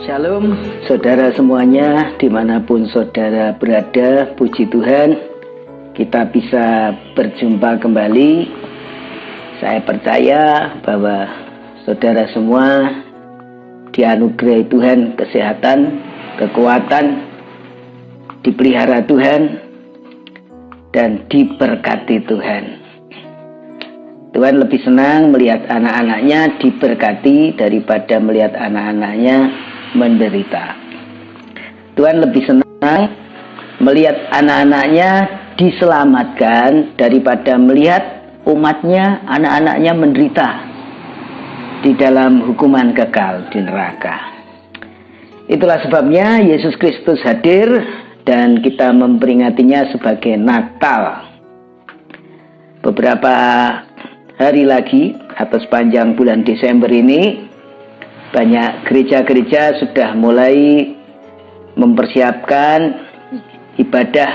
Shalom saudara semuanya, dimanapun saudara berada, puji Tuhan kita bisa berjumpa kembali. Saya percaya bahwa saudara semua dianugerahi Tuhan kesehatan, kekuatan, dipelihara Tuhan, dan diberkati Tuhan. Tuhan lebih senang melihat anak-anaknya diberkati daripada melihat anak-anaknya menderita. Tuhan lebih senang melihat anak-anaknya diselamatkan daripada melihat umatnya, anak-anaknya menderita di dalam hukuman kekal di neraka. Itulah sebabnya Yesus Kristus hadir dan kita memperingatinya sebagai Natal. Beberapa hari lagi atau sepanjang bulan Desember ini, banyak gereja-gereja sudah mulai mempersiapkan ibadah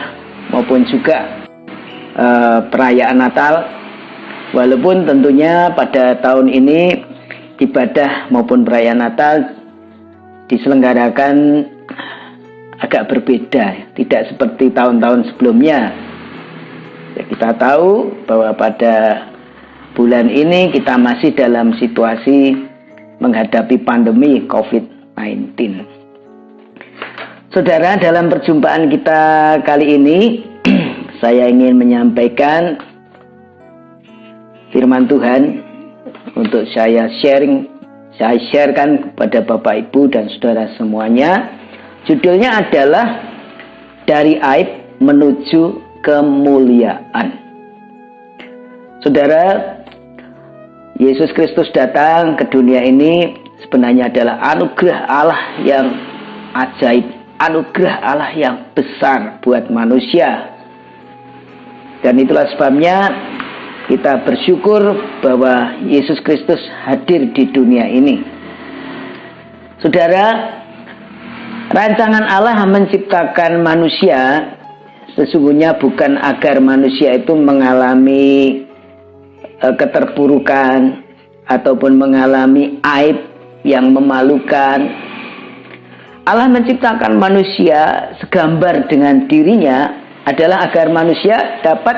maupun juga perayaan Natal. Walaupun tentunya pada tahun ini ibadah maupun perayaan Natal diselenggarakan agak berbeda, tidak seperti tahun-tahun sebelumnya. Ya, kita tahu bahwa pada bulan ini kita masih dalam situasi menghadapi pandemi COVID-19. Saudara, dalam perjumpaan kita kali ini saya ingin menyampaikan firman Tuhan untuk saya sharekan kepada Bapak Ibu dan saudara semuanya. Judulnya adalah Dari Aib Menuju Kemuliaan. Saudara, Yesus Kristus datang ke dunia ini sebenarnya adalah anugerah Allah yang ajaib, anugerah Allah yang besar buat manusia. Dan itulah sebabnya kita bersyukur bahwa Yesus Kristus hadir di dunia ini. Saudara, rancangan Allah menciptakan manusia sesungguhnya bukan agar manusia itu mengalami keterpurukan ataupun mengalami aib yang memalukan. Allah menciptakan manusia segambar dengan dirinya adalah agar manusia dapat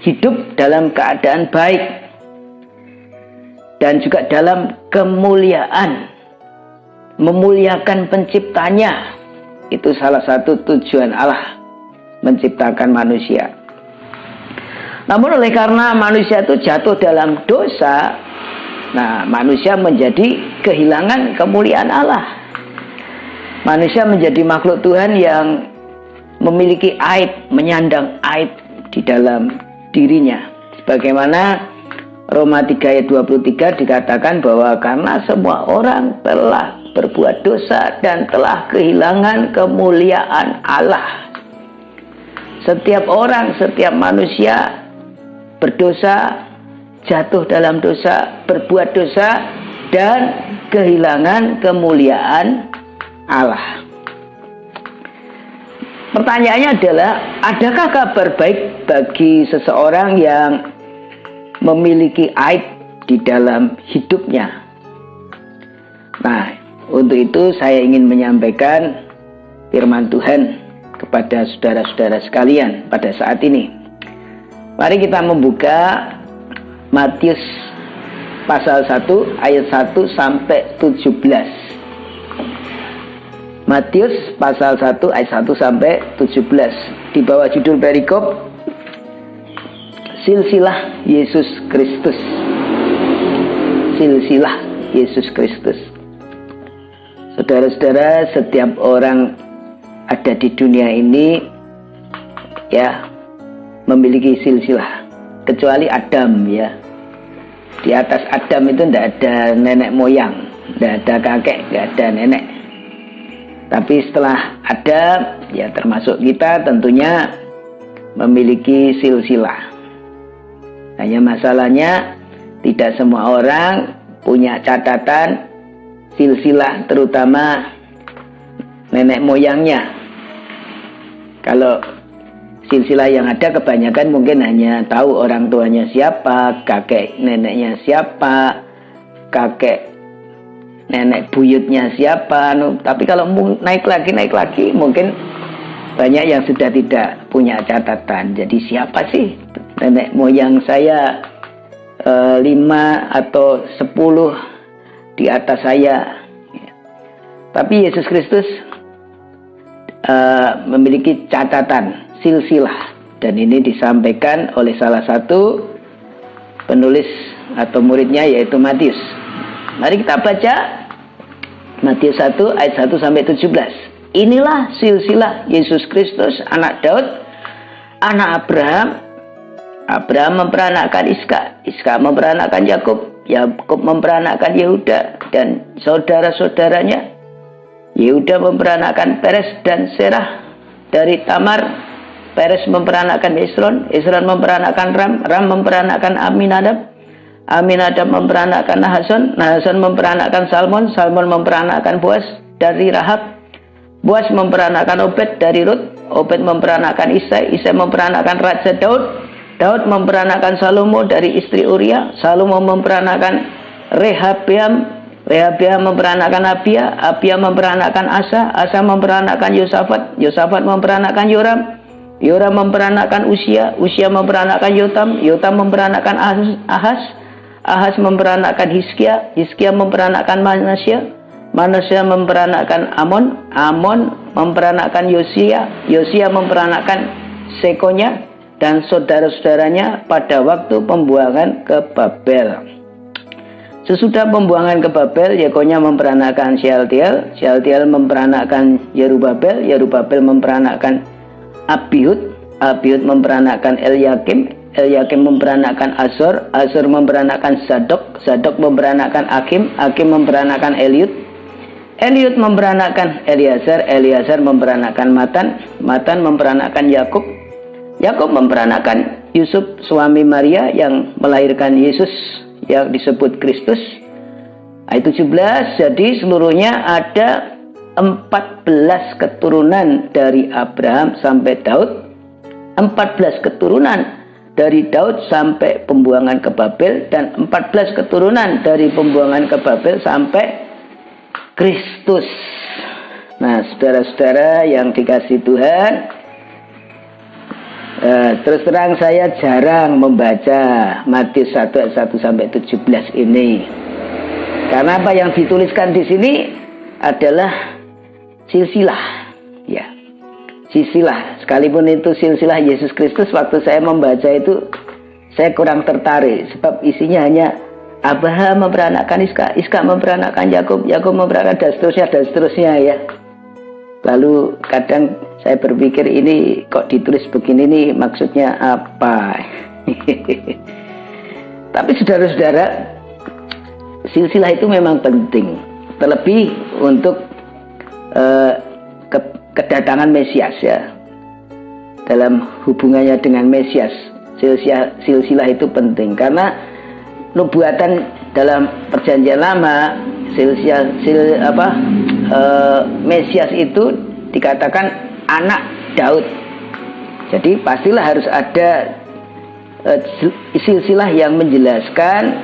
hidup dalam keadaan baik dan juga dalam kemuliaan, memuliakan penciptanya. Itu salah satu tujuan Allah menciptakan manusia. Namun oleh karena manusia itu jatuh dalam dosa, nah manusia menjadi kehilangan kemuliaan Allah. Manusia menjadi makhluk Tuhan yang memiliki aib, menyandang aib di dalam dirinya. Sebagaimana Roma 3 ayat 23 dikatakan bahwa karena semua orang telah berbuat dosa dan telah kehilangan kemuliaan Allah. Setiap orang, setiap manusia berdosa, jatuh dalam dosa, berbuat dosa, dan kehilangan kemuliaan Allah. Pertanyaannya adalah, adakah kabar baik bagi seseorang yang memiliki aib di dalam hidupnya? Nah, untuk itu saya ingin menyampaikan firman Tuhan kepada saudara-saudara sekalian pada saat ini. Mari kita membuka Matius pasal 1 ayat 1 sampai 17. Matius pasal 1 ayat 1 sampai 17. Di bawah judul perikop Silsilah Yesus Kristus. Silsilah Yesus Kristus. Saudara-saudara, setiap orang ada di dunia ini ya memiliki silsilah, kecuali Adam ya. Di atas Adam itu tidak ada nenek moyang, tidak ada kakek, tidak ada nenek. Tapi setelah Adam ya termasuk kita tentunya memiliki silsilah. Hanya masalahnya tidak semua orang punya catatan silsilah, terutama nenek moyangnya. Kalau silsilah yang ada kebanyakan mungkin hanya tahu orang tuanya siapa, kakek neneknya siapa, kakek nenek buyutnya siapa. Tapi kalau naik lagi mungkin banyak yang sudah tidak punya catatan. Jadi siapa sih nenek moyang saya 5 atau 10 di atas saya? Tapi Yesus Kristus memiliki catatan silsilah, dan ini disampaikan oleh salah satu penulis atau muridnya, yaitu Matius. Mari kita baca Matius 1 ayat 1 sampai 17. Inilah silsilah Yesus Kristus, anak Daud, anak Abraham. Abraham memperanakkan Iskak, Iskak memperanakkan Yakub, Yakub memperanakkan Yehuda dan saudara-saudaranya. Yehuda memperanakkan Peres dan Serah. Dari Tamar, Peres memperanakkan Hesron, Hesron memperanakkan Ram, Ram memperanakkan Aminadab, Aminadab memperanakkan Nahason, Nahason memperanakkan Salmon, Salmon memperanakkan Boas dari Rahab, Boas memperanakkan Obed dari Rut, Obed memperanakkan Isai, Isai memperanakkan Raja Daud, Daud memperanakkan Salomo dari istri Uria, Salomo memperanakkan Rehabeam, Rehabeam memperanakkan Abia, Abia memperanakkan Asa, Asa memperanakkan Yosafat, Yosafat memperanakkan Yoram, Yoram memperanakkan Usia, Usia memperanakkan Yotam, Yotam memperanakkan Ahas, Ahas memperanakkan Hizkia, Hizkia memperanakkan Manasya, Manasya memperanakkan Amon, Amon memperanakkan Yosia, Yosia memperanakkan Sekonya dan saudara-saudaranya pada waktu pembuangan ke Babel. Sesudah pembuangan ke Babel, Yekonya memperanakkan Shealtiel, Shealtiel memperanakkan Yerubabel, Yerubabel memperanakkan Abihud, Abihud memperanakkan Eliakim, Eliakim memperanakkan Azor, Azor memperanakkan Zadok, Zadok memperanakkan Akim, Akim memperanakkan Eliud, Eliud memperanakkan Eliazar, Eliazar memperanakkan Matan, Matan memperanakkan Yakub, Yakub memperanakkan Yusuf suami Maria yang melahirkan Yesus yang disebut Kristus. Ayat 17, jadi seluruhnya ada 14 keturunan dari Abraham sampai Daud, 14 keturunan dari Daud sampai pembuangan ke Babel, dan 14 keturunan dari pembuangan ke Babel sampai Kristus. Nah, saudara-saudara yang dikasihi Tuhan, terus terang saya jarang membaca Matius 1 ayat 1 sampai 17 ini. Karena apa yang dituliskan di sini adalah silsilah, ya. Silsilah, sekalipun itu silsilah Yesus Kristus, waktu saya membaca itu saya kurang tertarik sebab isinya hanya Abraham memperanakkan Iskak, Iskak memperanakkan Yakub, Yakub memperanakkan dan seterusnya ya. Lalu kadang saya berpikir ini kok ditulis begini nih, maksudnya apa? Tapi saudara-saudara, silsilah itu memang penting, terlebih untuk kedatangan Mesias ya. Dalam hubungannya dengan Mesias, silsilah itu penting karena nubuatan dalam Perjanjian Lama, Mesias itu dikatakan anak Daud. Jadi pastilah harus ada silsilah yang menjelaskan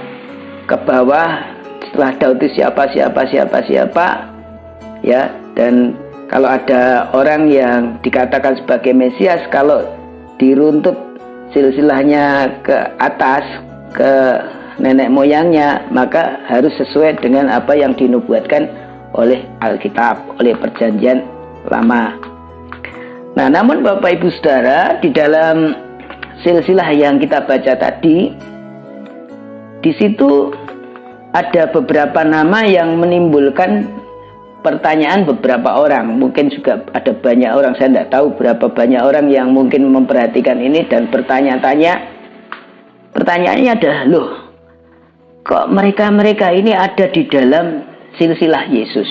ke bawah setelah Daud itu siapa ya. Dan kalau ada orang yang dikatakan sebagai Mesias, kalau diruntut silsilahnya ke atas ke nenek moyangnya, maka harus sesuai dengan apa yang dinubuatkan oleh Alkitab, oleh Perjanjian Lama. Nah, namun Bapak Ibu Saudara, di dalam silsilah yang kita baca tadi, di situ ada beberapa nama yang menimbulkan pertanyaan beberapa orang. Mungkin juga ada banyak orang, saya tidak tahu berapa banyak orang yang mungkin memperhatikan ini dan bertanya-tanya. Pertanyaannya adalah, loh, kok mereka ini ada di dalam silsilah Yesus?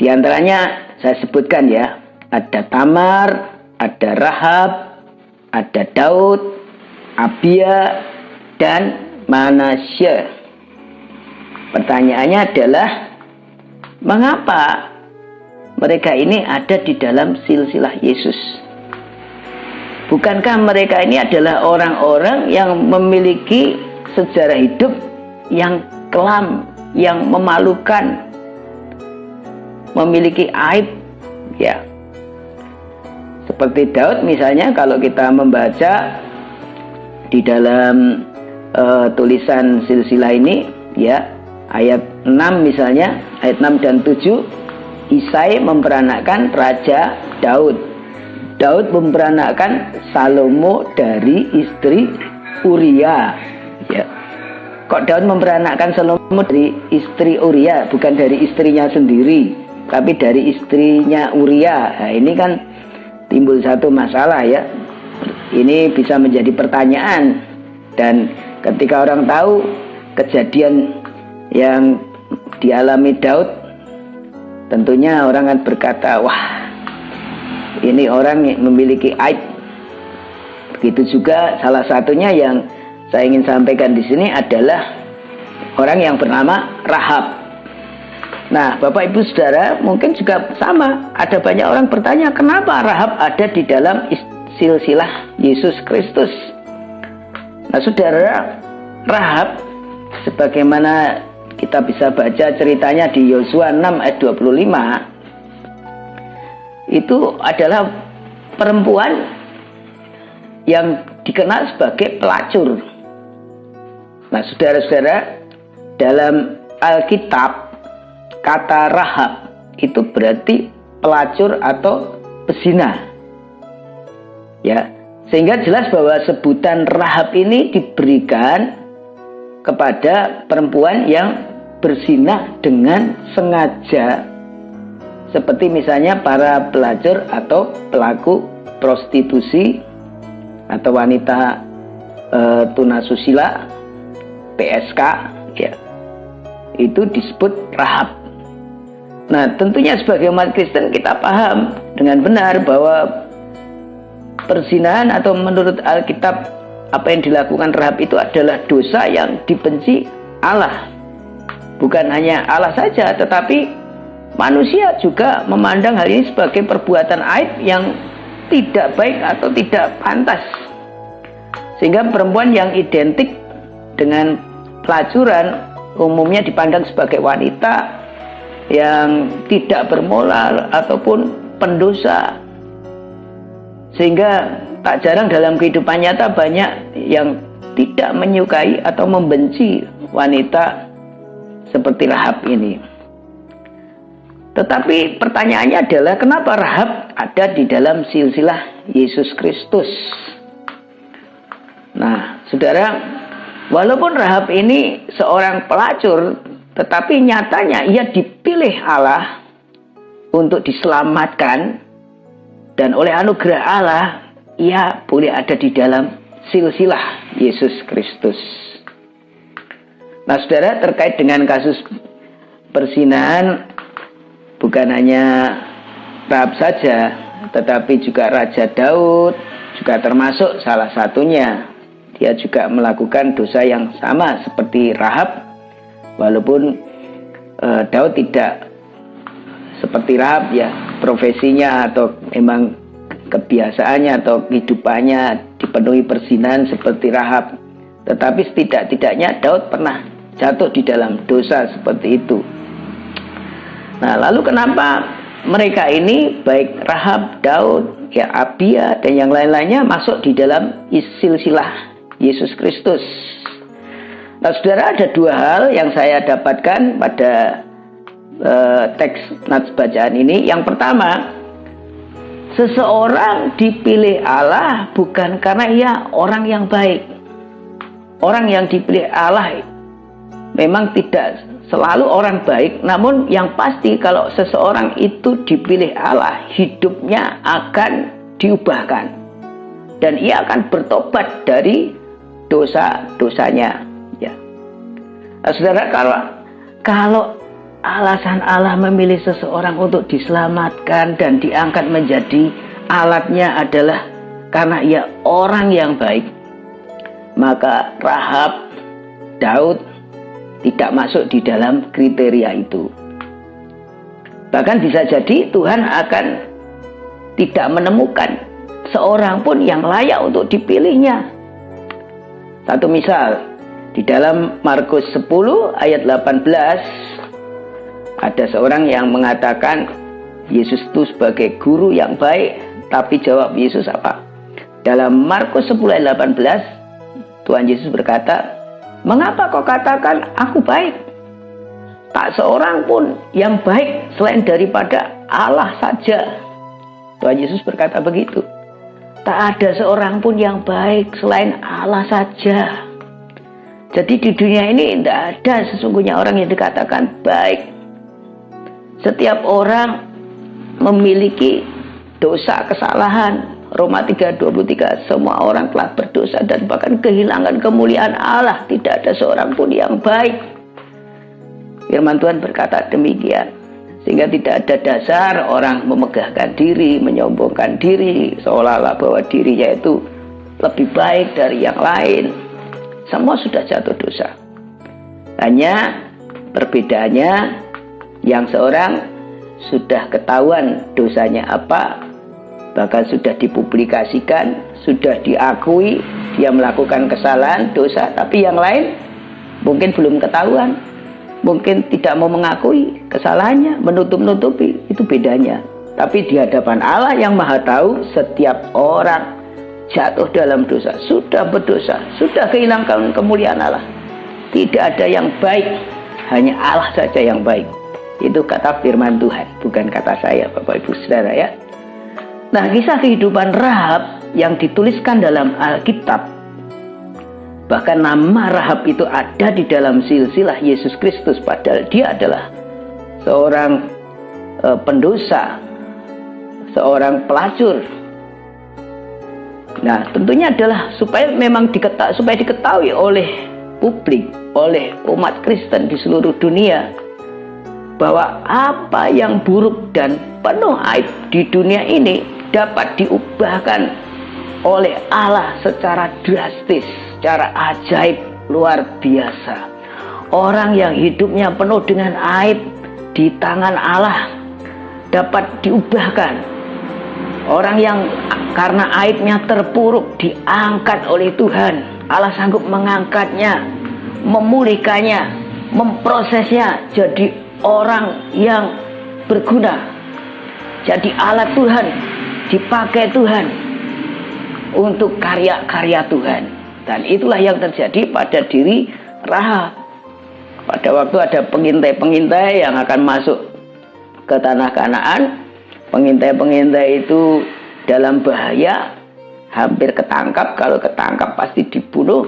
Di antaranya saya sebutkan ya, ada Tamar, ada Rahab, ada Daud, Abia, dan Manasya. Pertanyaannya adalah, mengapa mereka ini ada di dalam silsilah Yesus? Bukankah mereka ini adalah orang-orang yang memiliki sejarah hidup yang kelam, yang memalukan, memiliki aib, ya. Seperti Daud misalnya, kalau kita membaca di dalam tulisan silsilah ini, ya, ayat 6 misalnya, ayat 6 dan 7, Isai memperanakkan Raja Daud. Daud memperanakkan Salomo dari istri Uria, ya. Kok Daud memperanakkan Salomo dari istri Uria, bukan dari istrinya sendiri, tapi dari istrinya Uria? Nah, ini kan timbul satu masalah, ya. Ini bisa menjadi pertanyaan, dan ketika orang tahu kejadian yang dialami Daud, tentunya orang akan berkata, wah, ini orang yang memiliki aib. Begitu juga salah satunya yang saya ingin sampaikan di sini adalah orang yang bernama Rahab. Nah, Bapak Ibu Saudara, mungkin juga sama. Ada banyak orang bertanya, kenapa Rahab ada di dalam silsilah Yesus Kristus? Nah, Saudara, Rahab, sebagaimana kita bisa baca ceritanya di Yosua 6 ayat 25, itu adalah perempuan yang dikenal sebagai pelacur. Nah, saudara-saudara, dalam Alkitab, kata Rahab itu berarti pelacur atau pezina, ya. Sehingga jelas bahwa sebutan Rahab ini diberikan kepada perempuan yang berzina dengan sengaja, seperti misalnya para pelacur atau pelaku prostitusi atau wanita tunasusila, PSK, ya, itu disebut Rahab. Nah, tentunya sebagai umat Kristen kita paham dengan benar bahwa perzinahan atau menurut Alkitab apa yang dilakukan Rahab itu adalah dosa yang dibenci Allah. Bukan hanya Allah saja, tetapi manusia juga memandang hal ini sebagai perbuatan aib yang tidak baik atau tidak pantas. Sehingga perempuan yang identik dengan pelacuran umumnya dipandang sebagai wanita yang tidak bermoral ataupun pendosa. Sehingga tak jarang dalam kehidupan nyata banyak yang tidak menyukai atau membenci wanita seperti Rahab ini. Tetapi pertanyaannya adalah, kenapa Rahab ada di dalam silsilah Yesus Kristus? Nah, saudara, walaupun Rahab ini seorang pelacur, tetapi nyatanya ia dipilih Allah untuk diselamatkan, dan oleh anugerah Allah ia boleh ada di dalam silsilah Yesus Kristus. Nah, saudara, terkait dengan kasus perzinahan, bukan hanya Rahab saja, tetapi juga Raja Daud juga termasuk salah satunya. Dia juga melakukan dosa yang sama seperti Rahab, walaupun Daud tidak seperti Rahab, ya, profesinya atau memang kebiasaannya atau kehidupannya dipenuhi perzinahan seperti Rahab. Tetapi setidak-tidaknya Daud pernah jatuh di dalam dosa seperti itu. Nah, lalu kenapa mereka ini, baik Rahab, Daud, ya, Abia, dan yang lain-lainnya masuk di dalam silsilah Yesus Kristus? Nah, saudara, ada dua hal yang saya dapatkan pada teks nats bacaan ini. Yang pertama, seseorang dipilih Allah bukan karena ia orang yang baik. Orang yang dipilih Allah memang tidak selalu orang baik, namun yang pasti kalau seseorang itu dipilih Allah, hidupnya akan diubahkan dan ia akan bertobat dari dosa-dosanya, ya. Nah, saudara, kalau alasan Allah memilih seseorang untuk diselamatkan dan diangkat menjadi alatnya adalah karena ia orang yang baik, maka Rahab, Daud tidak masuk di dalam kriteria itu. Bahkan bisa jadi Tuhan akan tidak menemukan seorang pun yang layak untuk dipilihnya. Satu misal, Di dalam Markus 10 ayat 18 ada seorang yang mengatakan Yesus itu sebagai guru yang baik, tapi jawab Yesus apa? Dalam Markus 10 ayat 18 Tuhan Yesus berkata, "Mengapa kau katakan aku baik? Tak seorang pun yang baik selain daripada Allah saja." Tuhan Yesus berkata begitu. Tak ada seorang pun yang baik selain Allah saja. Jadi di dunia ini tidak ada sesungguhnya orang yang dikatakan baik. Setiap orang memiliki dosa, kesalahan. Roma 3:23, semua orang telah berdosa dan bahkan kehilangan kemuliaan Allah. Tidak ada seorang pun yang baik. Firman Tuhan berkata demikian. Sehingga tidak ada dasar orang memegahkan diri, menyombongkan diri, seolah-olah bahwa dirinya itu lebih baik dari yang lain. Semua sudah jatuh dosa. Hanya perbedaannya yang seorang sudah ketahuan dosanya apa, bahkan sudah dipublikasikan, sudah diakui dia melakukan kesalahan, dosa, tapi yang lain mungkin belum ketahuan, mungkin tidak mau mengakui kesalahannya, menutup-nutupi, itu bedanya. Tapi di hadapan Allah yang Maha Tahu, setiap orang jatuh dalam dosa, sudah berdosa, sudah kehilangan kemuliaan Allah. Tidak ada yang baik, hanya Allah saja yang baik. Itu kata firman Tuhan, bukan kata saya, Bapak Ibu Saudara ya. Nah, kisah kehidupan Rahab yang dituliskan dalam Alkitab, bahkan nama Rahab itu ada di dalam silsilah Yesus Kristus, padahal dia adalah seorang pendosa, seorang pelacur. Nah, tentunya adalah supaya memang diketahui oleh publik, oleh umat Kristen di seluruh dunia, bahwa apa yang buruk dan penuh aib di dunia ini dapat diubahkan oleh Allah secara drastis, secara ajaib, luar biasa. Orang yang hidupnya penuh dengan aib di tangan Allah dapat diubahkan. Orang yang karena aibnya terpuruk diangkat oleh Tuhan. Allah sanggup mengangkatnya, memulihkannya, memprosesnya jadi orang yang berguna, jadi alat Tuhan, dipakai Tuhan untuk karya-karya Tuhan. Dan itulah yang terjadi pada diri Rahab. Pada waktu ada pengintai-pengintai yang akan masuk ke tanah Kanaan, pengintai-pengintai itu dalam bahaya, hampir ketangkap. Kalau ketangkap pasti dibunuh.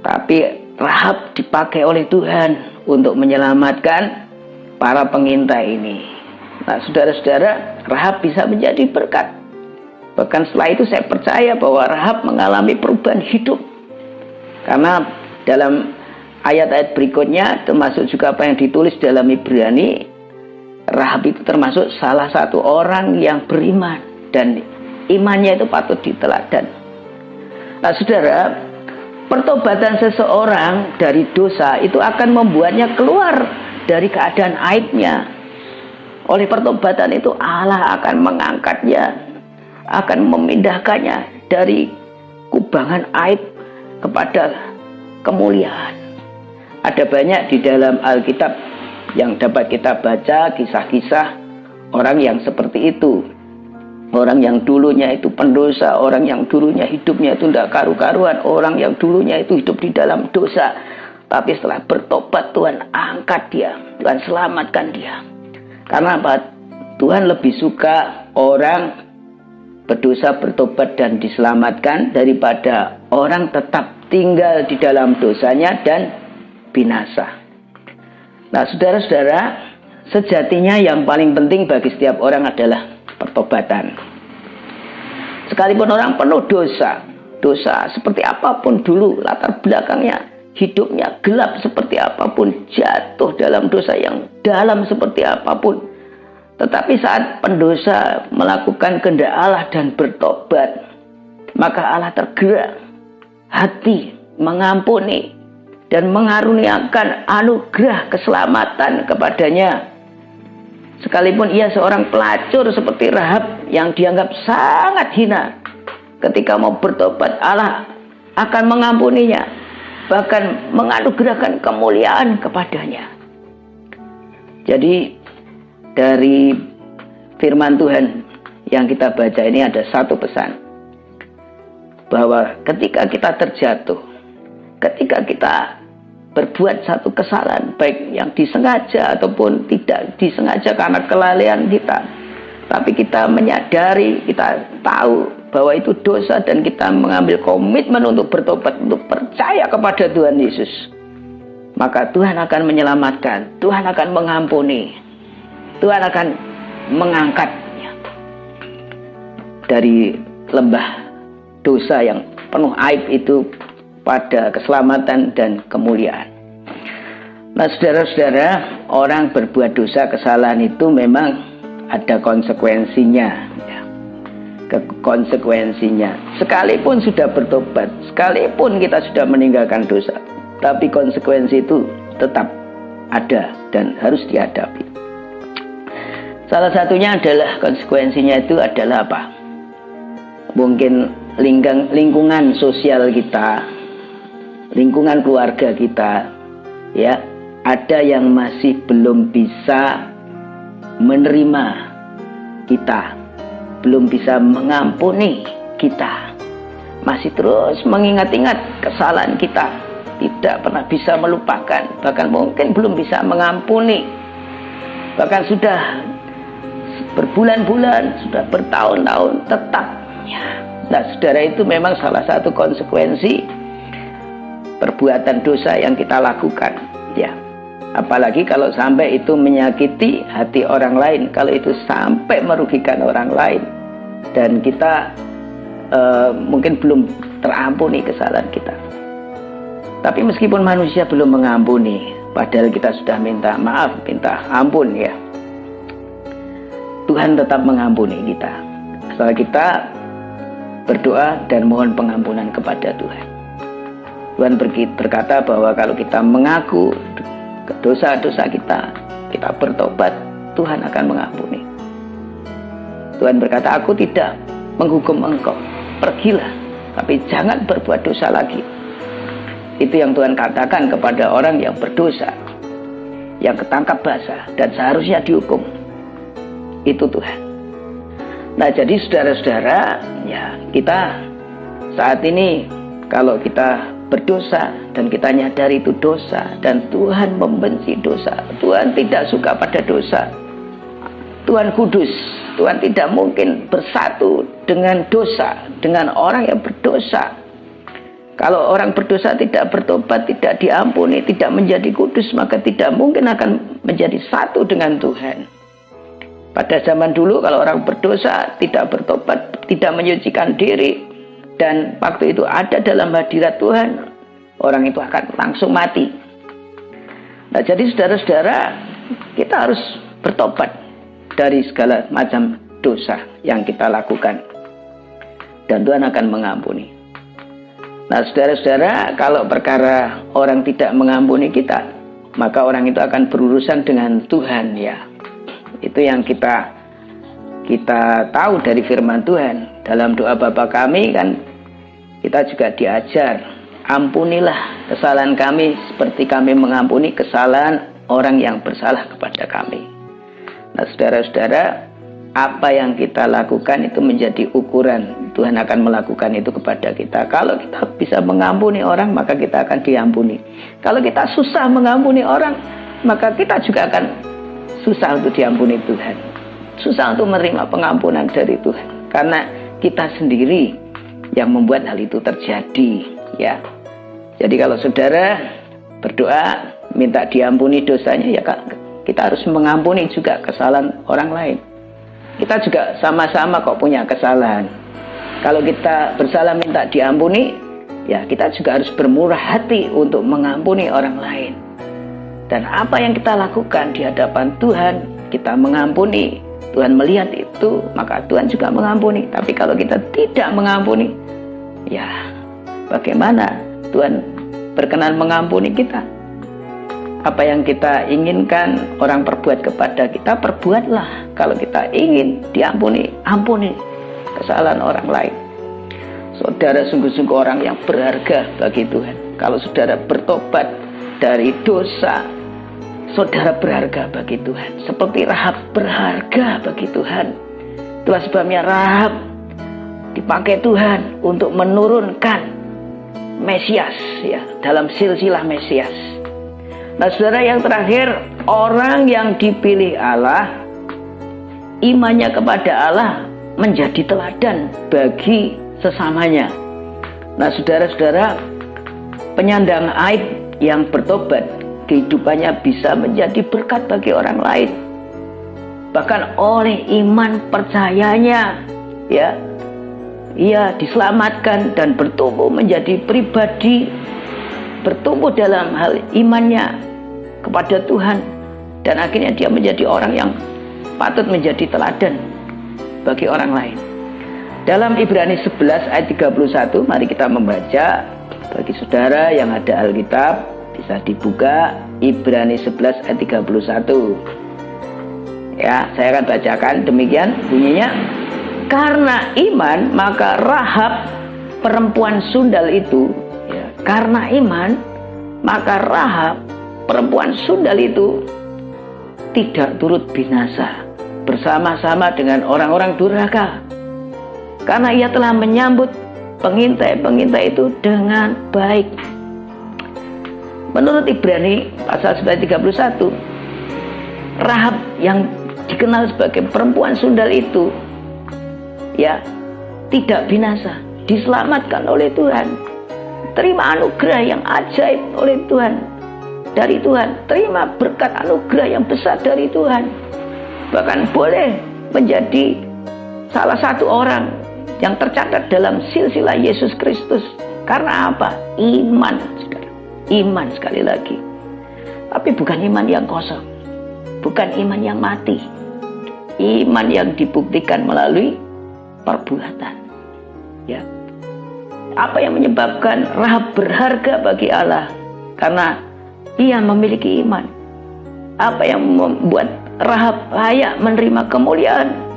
Tapi Rahab dipakai oleh Tuhan untuk menyelamatkan para pengintai ini. Nah, saudara-saudara, Rahab bisa menjadi berkat. Bahkan setelah itu saya percaya bahwa Rahab mengalami perubahan hidup. Karena dalam ayat-ayat berikutnya, termasuk juga apa yang ditulis dalam Ibrani, Rahab itu termasuk salah satu orang yang beriman. Dan imannya itu patut diteladan. Nah, saudara, pertobatan seseorang dari dosa itu akan membuatnya keluar dari keadaan aibnya. Oleh pertobatan itu Allah akan mengangkatnya, akan memindahkannya dari kubangan aib kepada kemuliaan. Ada banyak di dalam Alkitab yang dapat kita baca kisah-kisah orang yang seperti itu. Orang yang dulunya itu pendosa, orang yang dulunya hidupnya itu tidak karu-karuan, orang yang dulunya itu hidup di dalam dosa. Tapi setelah bertobat, Tuhan angkat dia, Tuhan selamatkan dia. Karena apa? Tuhan lebih suka orang berdosa bertobat dan diselamatkan daripada orang tetap tinggal di dalam dosanya dan binasa. Nah, saudara-saudara, sejatinya yang paling penting bagi setiap orang adalah pertobatan. Sekalipun orang penuh dosa seperti apapun dulu latar belakangnya, hidupnya gelap seperti apapun, jatuh dalam dosa yang dalam seperti apapun, tetapi saat pendosa melakukan kehendak Allah dan bertobat, maka Allah tergerak hati mengampuni dan mengaruniakan anugerah keselamatan kepadanya. Sekalipun ia seorang pelacur seperti Rahab yang dianggap sangat hina, ketika mau bertobat Allah akan mengampuninya. bahkan menganugerahkan kemuliaan kepadanya. Jadi dari firman Tuhan yang kita baca ini ada satu pesan, bahwa ketika kita terjatuh, ketika kita berbuat satu kesalahan, baik yang disengaja ataupun tidak disengaja karena kelalaian kita, tapi kita menyadari, kita tahu bahwa itu dosa dan kita mengambil komitmen untuk bertobat, untuk percaya kepada Tuhan Yesus, maka Tuhan akan menyelamatkan, Tuhan akan mengampuni, Tuhan akan mengangkatnya dari lembah dosa yang penuh aib itu pada keselamatan dan kemuliaan. Nah, saudara-saudara, orang berbuat dosa, kesalahan itu memang ada konsekuensinya, ya. Konsekuensinya, sekalipun sudah bertobat, sekalipun kita sudah meninggalkan dosa, tapi konsekuensi itu tetap ada dan harus dihadapi. Salah satunya adalah konsekuensinya itu adalah apa? Mungkin lingkungan sosial kita, lingkungan keluarga kita, ya, ada yang masih belum bisa menerima kita, belum bisa mengampuni kita, masih terus mengingat-ingat kesalahan kita, tidak pernah bisa melupakan, bahkan mungkin belum bisa mengampuni, bahkan sudah berbulan-bulan, sudah bertahun-tahun tetap, ya. Nah, saudara, itu memang salah satu konsekuensi perbuatan dosa yang kita lakukan, ya. Apalagi kalau sampai itu menyakiti hati orang lain, kalau itu sampai merugikan orang lain, dan kita mungkin belum terampuni kesalahan kita. Tapi meskipun manusia belum mengampuni, padahal kita sudah minta maaf, minta ampun, ya, Tuhan tetap mengampuni kita asal kita berdoa dan mohon pengampunan kepada Tuhan. Tuhan berkata bahwa kalau kita mengaku dosa-dosa kita, kita bertobat, Tuhan akan mengampuni. Tuhan berkata, aku tidak menghukum engkau, pergilah, tapi jangan berbuat dosa lagi. Itu yang Tuhan katakan kepada orang yang berdosa, yang ketangkap basah dan seharusnya dihukum. Itu Tuhan. Nah, jadi saudara-saudara, ya, kita saat ini kalau kita berdosa dan kita nyadari itu dosa dan Tuhan membenci dosa, Tuhan tidak suka pada dosa, Tuhan kudus, Tuhan tidak mungkin bersatu dengan dosa, dengan orang yang berdosa. Kalau orang berdosa tidak bertobat, tidak diampuni, tidak menjadi kudus, maka tidak mungkin akan menjadi satu dengan Tuhan. Pada zaman dulu kalau orang berdosa, tidak bertobat, tidak menyucikan diri, dan waktu itu ada dalam hadirat Tuhan, orang itu akan langsung mati. Nah, jadi saudara-saudara, kita harus bertobat dari segala macam dosa yang kita lakukan, dan Tuhan akan mengampuni. Nah, saudara-saudara, kalau perkara orang tidak mengampuni kita, maka orang itu akan berurusan dengan Tuhan, ya. Itu yang kita tahu dari firman Tuhan. Dalam doa Bapa kami kan kita juga diajar, ampunilah kesalahan kami seperti kami mengampuni kesalahan orang yang bersalah kepada kami. Nah, saudara-saudara, apa yang kita lakukan itu menjadi ukuran Tuhan akan melakukan itu kepada kita. Kalau kita bisa mengampuni orang, maka kita akan diampuni. Kalau kita susah mengampuni orang, maka kita juga akan susah untuk diampuni Tuhan, susah untuk menerima pengampunan dari Tuhan, karena kita sendiri yang membuat hal itu terjadi, ya. Jadi kalau saudara berdoa minta diampuni dosanya, ya kita harus mengampuni juga kesalahan orang lain. Kita juga sama-sama kok punya kesalahan. Kalau kita bersalah minta diampuni, ya kita juga harus bermurah hati untuk mengampuni orang lain. Dan apa yang kita lakukan di hadapan Tuhan, kita mengampuni, Tuhan melihat itu, maka Tuhan juga mengampuni. Tapi kalau kita tidak mengampuni, ya bagaimana Tuhan berkenan mengampuni kita? Apa yang kita inginkan orang perbuat kepada kita, perbuatlah. Kalau kita ingin diampuni, ampuni kesalahan orang lain. Saudara sungguh-sungguh orang yang berharga bagi Tuhan. Kalau saudara bertobat dari dosa, saudara berharga bagi Tuhan. Seperti Rahab berharga bagi Tuhan. Itulah sebabnya Rahab dipakai Tuhan untuk menurunkan Mesias, ya, dalam silsilah Mesias. Nah, saudara, yang terakhir, orang yang dipilih Allah, imannya kepada Allah menjadi teladan bagi sesamanya. Nah, saudara-saudara, penyandang aib yang bertobat, kehidupannya bisa menjadi berkat bagi orang lain. Bahkan oleh iman percayanya, ya, ia diselamatkan dan bertumbuh menjadi pribadi, bertumbuh dalam hal imannya kepada Tuhan, dan akhirnya dia menjadi orang yang patut menjadi teladan bagi orang lain. Dalam Ibrani 11 ayat 31, mari kita membaca. Bagi saudara yang ada Alkitab, bisa dibuka Ibrani 11 ayat 31. Ya, saya akan bacakan, demikian bunyinya. Karena iman, maka Rahab perempuan sundal itu, ya, karena iman, maka Rahab perempuan sundal itu tidak turut binasa bersama-sama dengan orang-orang durhaka, karena ia telah menyambut pengintai-pengintai itu dengan baik. Menurut Ibrani pasal 31, Rahab yang dikenal sebagai perempuan sundal itu, ya, tidak binasa, diselamatkan oleh Tuhan, terima anugerah yang ajaib oleh Tuhan, dari Tuhan, terima berkat anugerah yang besar dari Tuhan, bahkan boleh menjadi salah satu orang yang tercatat dalam silsilah Yesus Kristus. Karena apa? Iman, saudara. Iman, sekali lagi. Tapi bukan iman yang kosong, bukan iman yang mati, iman yang dibuktikan melalui perbuatan. Ya. Apa yang menyebabkan Rahab berharga bagi Allah? Karena ia memiliki iman. Apa yang membuat Rahab layak menerima kemuliaan?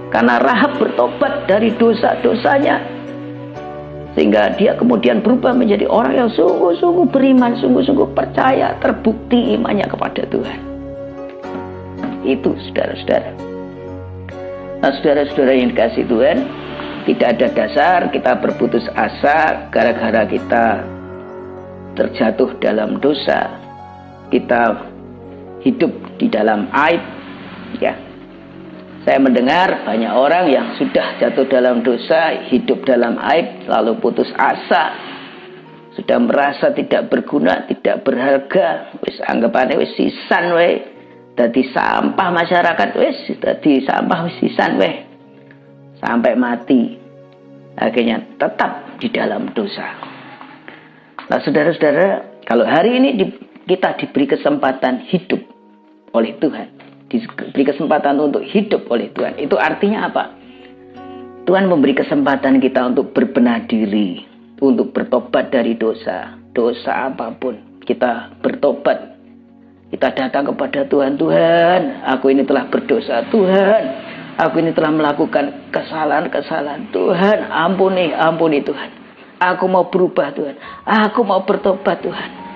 Karena Rahab bertobat dari dosa-dosanya, sehingga dia kemudian berubah menjadi orang yang sungguh-sungguh beriman, sungguh-sungguh percaya, terbukti imannya kepada Tuhan. Itu, saudara-saudara. Nah, saudara-saudara yang dikasihi Tuhan, tidak ada dasar kita berputus asa gara-gara kita terjatuh dalam dosa, kita hidup di dalam aib, ya. Saya mendengar banyak orang yang sudah jatuh dalam dosa, hidup dalam aib, lalu putus asa, sudah merasa tidak berguna, tidak berharga, wis anggapannya wis sisan we, dadi sampah masyarakat, wis dadi sampah wis sisan we, sampai mati, akhirnya tetap di dalam dosa. Nah, saudara-saudara, kalau hari ini kita diberi kesempatan hidup oleh Tuhan, diberi kesempatan untuk hidup oleh Tuhan, itu artinya apa? Tuhan memberi kesempatan kita untuk berbenah diri, untuk bertobat dari dosa, dosa apapun. Kita bertobat, kita datang kepada Tuhan. Tuhan, aku ini telah berdosa. Tuhan, aku ini telah melakukan kesalahan-kesalahan. Tuhan, ampuni Tuhan. Aku mau berubah Tuhan, aku mau bertobat Tuhan.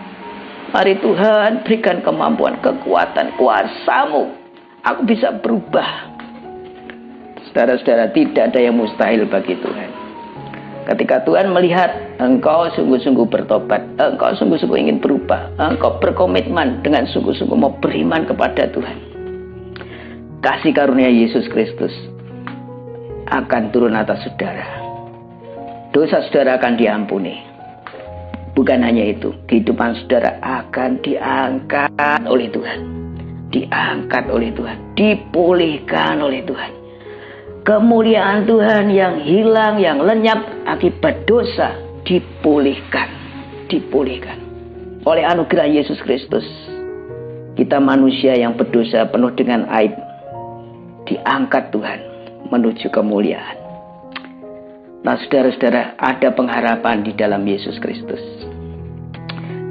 Mari Tuhan, berikan kemampuan, kekuatan, kuasa-Mu, aku bisa berubah. Saudara-saudara, tidak ada yang mustahil bagi Tuhan. Ketika Tuhan melihat engkau sungguh-sungguh bertobat, engkau sungguh-sungguh ingin berubah, engkau berkomitmen dengan sungguh-sungguh mau beriman kepada Tuhan, kasih karunia Yesus Kristus akan turun atas saudara. Dosa saudara akan diampuni. Bukan hanya itu, kehidupan saudara akan diangkat oleh Tuhan. Diangkat oleh Tuhan, dipulihkan oleh Tuhan. Kemuliaan Tuhan yang hilang, yang lenyap akibat dosa, dipulihkan. Dipulihkan oleh anugerah Yesus Kristus. Kita manusia yang berdosa penuh dengan aib, diangkat Tuhan menuju kemuliaan. Nah, saudara-saudara, ada pengharapan di dalam Yesus Kristus.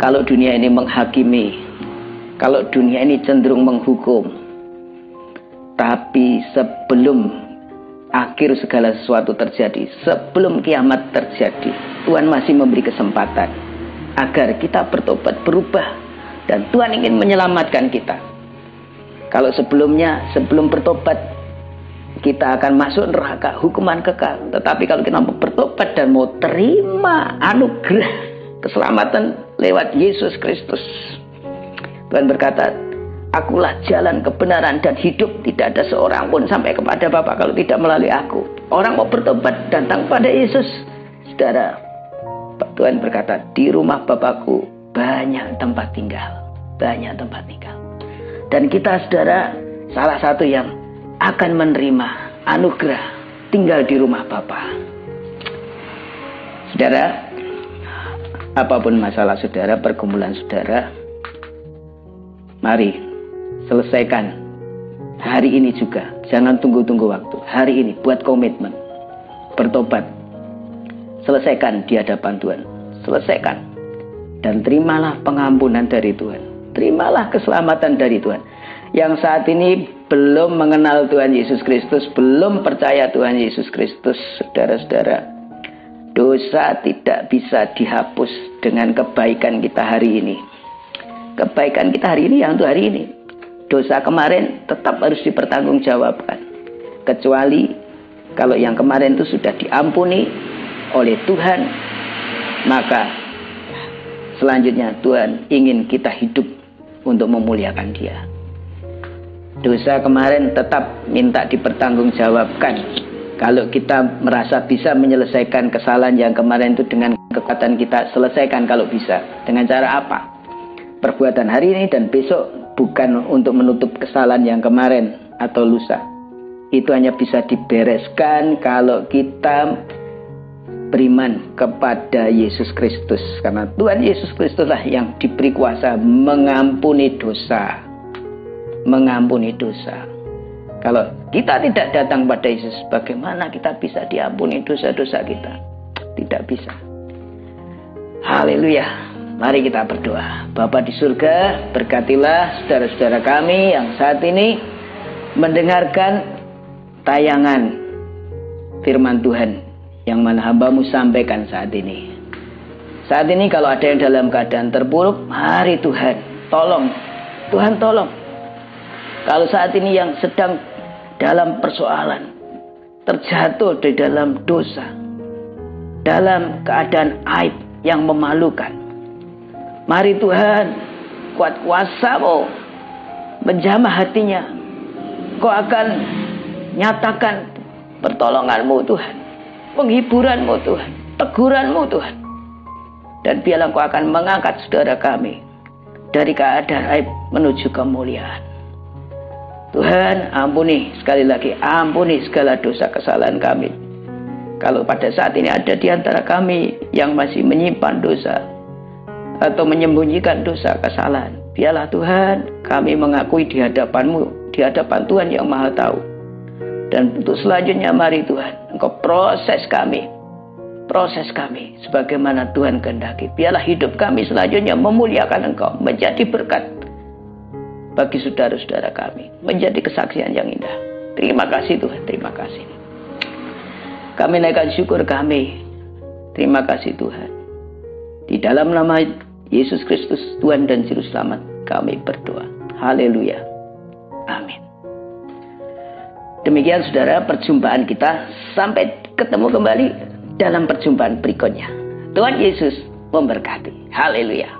Kalau dunia ini menghakimi, kalau dunia ini cenderung menghukum, tapi sebelum akhir segala sesuatu terjadi, sebelum kiamat terjadi, Tuhan masih memberi kesempatan agar kita bertobat, berubah, dan Tuhan ingin menyelamatkan kita. Kalau sebelum bertobat kita akan masuk neraka, hukuman kekal. Tetapi kalau kita mau bertobat dan mau terima anugerah keselamatan lewat Yesus Kristus, Tuhan berkata, akulah jalan, kebenaran, dan hidup. Tidak ada seorang pun sampai kepada Bapa kalau tidak melalui aku. Orang mau bertobat, datang pada Yesus. Saudara, Tuhan berkata, di rumah Bapakku banyak tempat tinggal. Banyak tempat tinggal. Dan kita, saudara, salah satu yang akan menerima anugerah tinggal di rumah Bapa. Saudara, apapun masalah saudara, pergumulan saudara, mari selesaikan hari ini juga. Jangan tunggu-tunggu waktu. Hari ini buat komitmen. Bertobat. Selesaikan di hadapan Tuhan. Selesaikan. Dan terimalah pengampunan dari Tuhan. Terimalah keselamatan dari Tuhan. Yang saat ini belum mengenal Tuhan Yesus Kristus, belum percaya Tuhan Yesus Kristus, saudara-saudara, dosa tidak bisa dihapus dengan kebaikan kita hari ini. Kebaikan kita hari ini yang untuk hari ini. Dosa kemarin tetap harus dipertanggungjawabkan. Kecuali kalau yang kemarin itu sudah diampuni oleh Tuhan, maka selanjutnya Tuhan ingin kita hidup untuk memuliakan Dia. Dosa kemarin tetap minta dipertanggungjawabkan. Kalau kita merasa bisa menyelesaikan kesalahan yang kemarin itu dengan kekuatan kita, selesaikan kalau bisa. Dengan cara apa? Perbuatan hari ini dan besok, bukan untuk menutup kesalahan yang kemarin atau lusa. Itu hanya bisa dibereskan kalau kita beriman kepada Yesus Kristus. Karena Tuhan Yesus Kristuslah yang diberi kuasa mengampuni dosa. Mengampuni dosa. Kalau kita tidak datang pada Yesus, bagaimana kita bisa diampuni dosa-dosa kita? Tidak bisa. Haleluya. Mari kita berdoa. Bapa di surga, berkatilah saudara-saudara kami yang saat ini mendengarkan tayangan firman Tuhan yang mana hamba-Mu sampaikan saat ini. Saat ini kalau ada yang dalam keadaan terpuruk, mari Tuhan tolong. Tuhan tolong. Kalau saat ini yang sedang dalam persoalan, terjatuh di dalam dosa, dalam keadaan aib yang memalukan, mari Tuhan, kuat kuasa-Mu menjamah hatinya. Kau akan nyatakan pertolongan-Mu Tuhan, penghiburan-Mu Tuhan, teguran-Mu Tuhan. Dan biarlah Kau akan mengangkat saudara kami dari keadaan aib menuju kemuliaan. Tuhan, ampuni sekali lagi, ampuni segala dosa kesalahan kami. Kalau pada saat ini ada di antara kami yang masih menyimpan dosa atau menyembunyikan dosa kesalahan, biarlah Tuhan kami mengakui di hadapan-Mu, di hadapan Tuhan yang Maha Tahu. Dan untuk selanjutnya mari Tuhan, Engkau proses kami sebagaimana Tuhan kehendaki. Biarlah hidup kami selanjutnya memuliakan Engkau, menjadi berkat bagi saudara-saudara kami, menjadi kesaksian yang indah. Terima kasih Tuhan, terima kasih. Kami naikkan syukur kami. Terima kasih Tuhan. Di dalam nama Yesus Kristus, Tuhan dan Juru Selamat, kami berdoa. Haleluya. Amin. Demikian saudara perjumpaan kita. Sampai ketemu kembali dalam perjumpaan berikutnya. Tuhan Yesus memberkati. Haleluya.